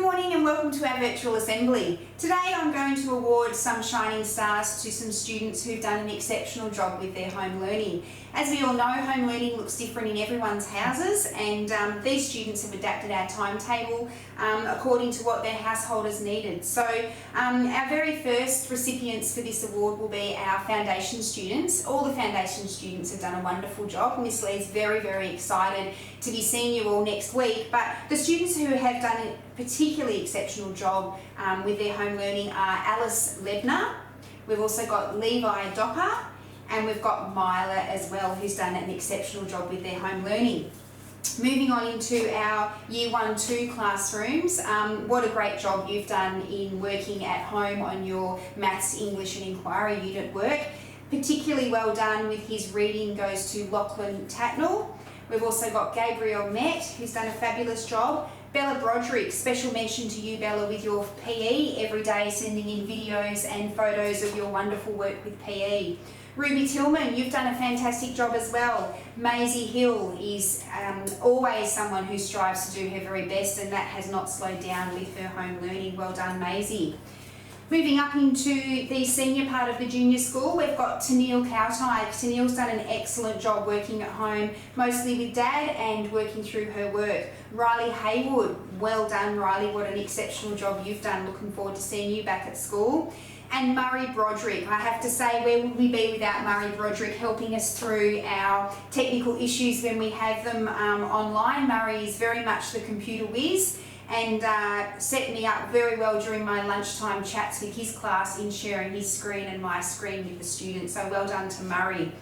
morning and welcome to our virtual assembly. Today I'm going to award some shining stars to some students who've done an exceptional job with their home learning. As we all know, home learning looks different in everyone's houses, and these students have adapted our timetable according to what their householders needed. So our very first recipients for this award will be our foundation students. All the foundation students have done a wonderful job. Miss Lee's very, very excited to be seeing you all next week, but the students who have done a particularly exceptional job with their home learning are Alice Lebner. We've also got Levi Docker, and we've got Myla as well, who's done an exceptional job with their home learning. Moving on into our Year 1-2 classrooms, what a great job you've done in working at home on your Maths, English and Inquiry unit work. Particularly well done with his reading goes to Lachlan Tatnall. We've also got Gabriel Met, who's done a fabulous job. Bella Broderick, special mention to you, Bella, with your PE every day, sending in videos and photos of your wonderful work with PE. Ruby Tillman, you've done a fantastic job as well. Maisie Hill is always someone who strives to do her very best, and that has not slowed down with her home learning. Well done, Maisie. Moving up into the senior part of the junior school, we've got Tennille Cowtide. Tennille's done an excellent job working at home, mostly with Dad and working through her work. Riley Haywood, well done Riley, what an exceptional job you've done. Looking forward to seeing you back at school. And Murray Broderick, I have to say, where would we be without Murray Broderick helping us through our technical issues when we have them online. Murray is very much the computer whiz, and set me up very well during my lunchtime chats with his class in sharing his screen and my screen with the students. So well done to Murray.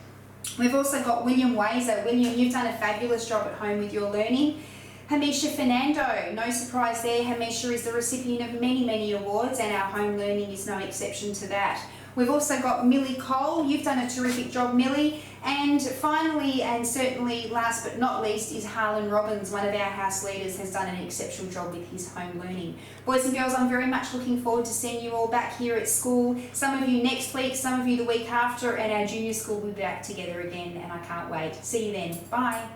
We've also got William Wazer. William, you've done a fabulous job at home with your learning. Hamisha Fernando, no surprise there. Hamisha is the recipient of many, many awards, and our home learning is no exception to that. We've also got Millie Cole. You've done a terrific job, Millie. And finally, and certainly last but not least, is Harlan Robbins, one of our house leaders, has done an exceptional job with his home learning. Boys and girls, I'm very much looking forward to seeing you all back here at school. Some of you next week, some of you the week after, and our junior school will be back together again, and I can't wait. See you then. Bye.